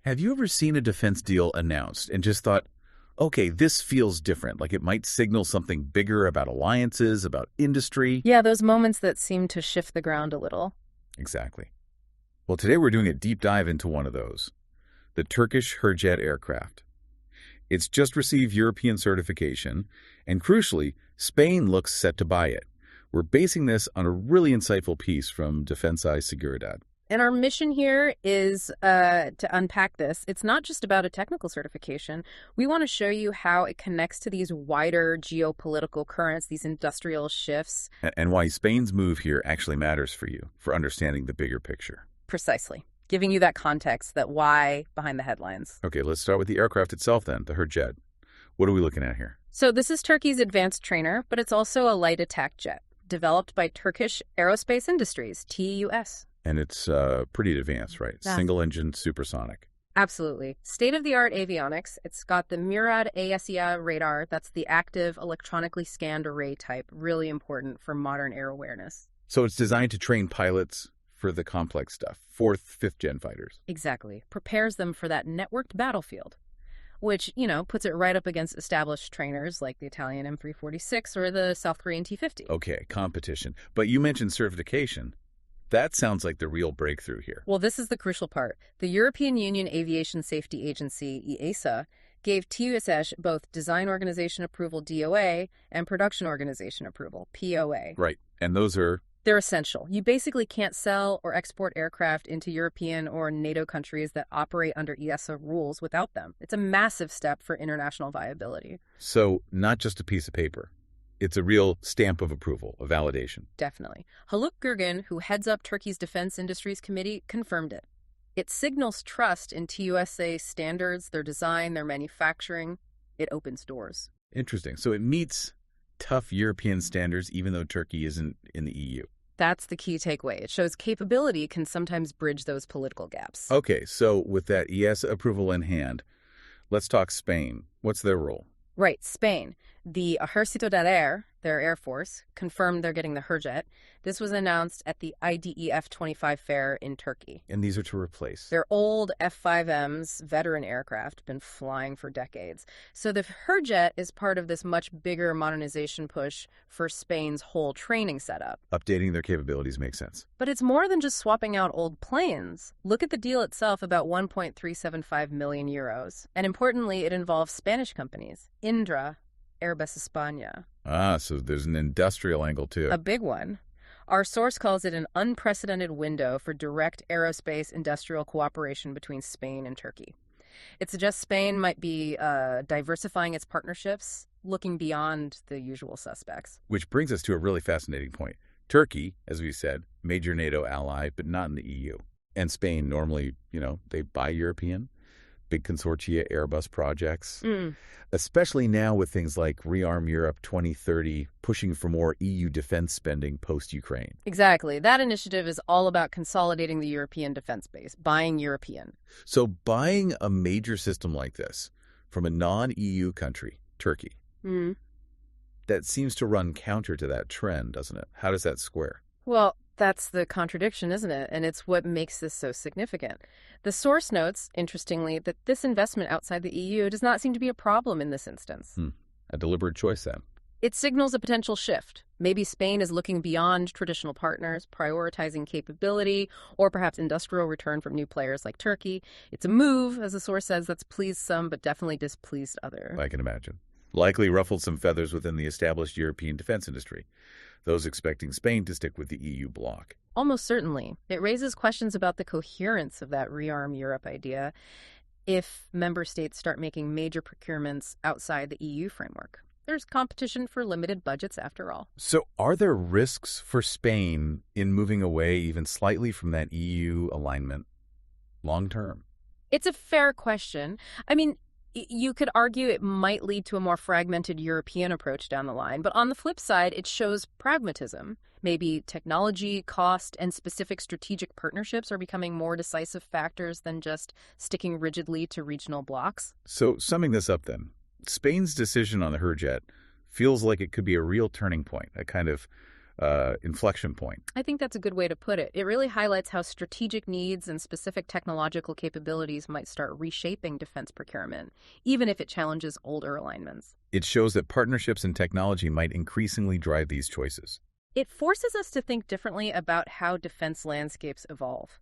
Have you ever seen a defense deal announced and just thought, okay, this feels different, like it might signal something bigger about alliances, about industry? Yeah, those moments that seem to shift the ground a little. Exactly. Well, today we're doing a deep dive into one of those, the Turkish Hürjet aircraft. It's just received European certification, and crucially, Spain looks set to buy it. We're basing this on a really insightful piece from Defensa y Seguridad. And our mission here is to unpack this. It's not just about a technical certification. We want to show you how it connects to these wider geopolitical currents, these industrial shifts. And why Spain's move here actually matters for you, for understanding the bigger picture. Precisely. Giving you that context, that why behind the headlines. Okay, let's start with the aircraft itself then, the Hürjet. What are we looking at here? So this is Turkey's advanced trainer, but it's also a light attack jet, developed by Turkish Aerospace Industries, TUS. And it's pretty advanced, right? Single-engine supersonic. Absolutely. State-of-the-art avionics. It's got the Murad EASA radar. That's the active electronically scanned array type, really important for modern air awareness. So it's designed to train pilots for the complex stuff, 4th, 5th-gen fighters. Exactly. Prepares them for that networked battlefield, which, puts it right up against established trainers like the Italian M346 or the South Korean T-50. Okay, competition. But you mentioned certification. That sounds like the real breakthrough here. Well, this is the crucial part. The European Union Aviation Safety Agency, EASA, gave TUS both Design Organization Approval, DOA, and Production Organization Approval, POA. Right. And those are... They're essential. You basically can't sell or export aircraft into European or NATO countries that operate under EASA rules without them. It's a massive step for international viability. So not just a piece of paper. It's a real stamp of approval, a validation. Definitely. Haluk Gürgen, who heads up Turkey's Defense Industries Committee, confirmed it. It signals trust in TUSA standards, their design, their manufacturing. It opens doors. Interesting. So it meets tough European standards, even though Turkey isn't in the EU. That's the key takeaway. It shows capability can sometimes bridge those political gaps. Okay, so with that EASA approval in hand, let's talk Spain. What's their role? Right, Spain. The Ejército del Aire, their air force, confirmed they're getting the Hürjet. This was announced at the IDEF 25 fair in Turkey. And these are to replace? They're old F-5Ms, veteran aircraft, been flying for decades. So the Hürjet is part of this much bigger modernization push for Spain's whole training setup. Updating their capabilities makes sense. But it's more than just swapping out old planes. Look at the deal itself, about 1.375 million euros. And importantly, it involves Spanish companies, Indra, Airbus España. Ah, so there's an industrial angle too. A big one. Our source calls it an unprecedented window for direct aerospace industrial cooperation between Spain and Turkey. It suggests Spain might be diversifying its partnerships, looking beyond the usual suspects. Which brings us to a really fascinating point. Turkey, as we said, major NATO ally, but not in the EU. And Spain, normally, they buy European. Big consortia Airbus projects, especially now with things like Rearm Europe 2030 pushing for more EU defense spending post-Ukraine. Exactly. That initiative is all about consolidating the European defense base, buying European. So buying a major system like this from a non-EU country, Turkey, that seems to run counter to that trend, doesn't it? How does that square? Well, that's the contradiction, isn't it? And it's what makes this so significant. The source notes, interestingly, that this investment outside the EU does not seem to be a problem in this instance. A deliberate choice, then. It signals a potential shift. Maybe Spain is looking beyond traditional partners, prioritizing capability, or perhaps industrial return from new players like Turkey. It's a move, as the source says, that's pleased some, but definitely displeased others. I can imagine. Likely ruffled some feathers within the established European defense industry. Those expecting Spain to stick with the EU bloc. Almost certainly. It raises questions about the coherence of that Rearm Europe idea if member states start making major procurements outside the EU framework. There's competition for limited budgets after all. So are there risks for Spain in moving away even slightly from that EU alignment long term? It's a fair question. I mean, you could argue it might lead to a more fragmented European approach down the line, but on the flip side, it shows pragmatism. Maybe technology, cost, and specific strategic partnerships are becoming more decisive factors than just sticking rigidly to regional blocs. So summing this up then, Spain's decision on the Hürjet feels like it could be a real turning point, a kind of inflection point. I think that's a good way to put it. It really highlights how strategic needs and specific technological capabilities might start reshaping defense procurement, even if it challenges older alignments. It shows that partnerships in technology might increasingly drive these choices. It forces us to think differently about how defense landscapes evolve.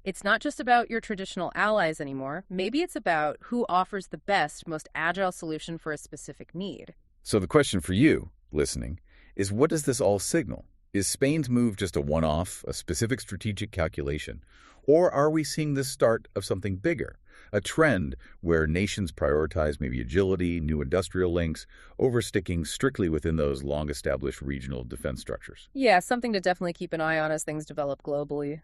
It's not just about your traditional allies anymore. Maybe it's about who offers the best, most agile solution for a specific need. So the question for you, listening, is what does this all signal? Is Spain's move just a one-off, a specific strategic calculation? Or are we seeing the start of something bigger, a trend where nations prioritize maybe agility, new industrial links, over sticking strictly within those long-established regional defense structures? Yeah, something to definitely keep an eye on as things develop globally.